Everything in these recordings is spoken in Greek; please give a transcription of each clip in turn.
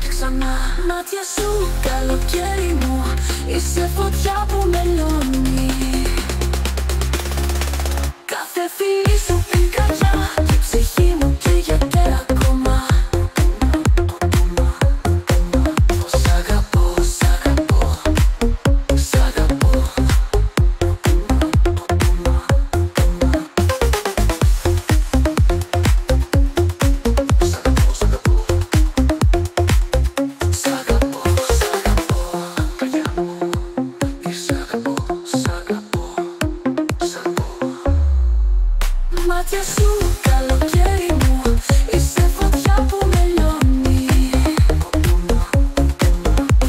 ξανά. Μάτια σου, καλοκαίρι μου, είσαι φωτιά που με λιώνει. Κάθε φιλί σου την καρδιά και η ψυχή μου καίγεται ακόμα. Σ' αγαπώ, σ' αγαπώ, σ' αγαπώ. Μάτια σου, καλοκαίρι μου, είσαι φωτιά που με λιώνει.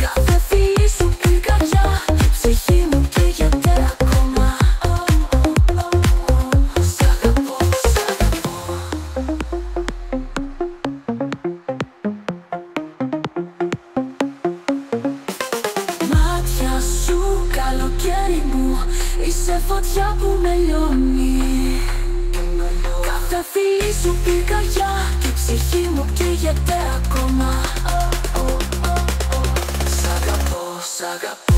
Κάθε φιλί σου την καρδιά και η ψυχή μου καίγεται ακόμα. Σ' αγαπώ, σ' αγαπώ. Μάτια σου, καλοκαίρι μου, είσαι φωτιά που με λιώνει. Κάθε φιλί σου την καρδιά και η ψυχή μου καίγεται ακόμα. Σ' αγαπώ, σ' αγαπώ.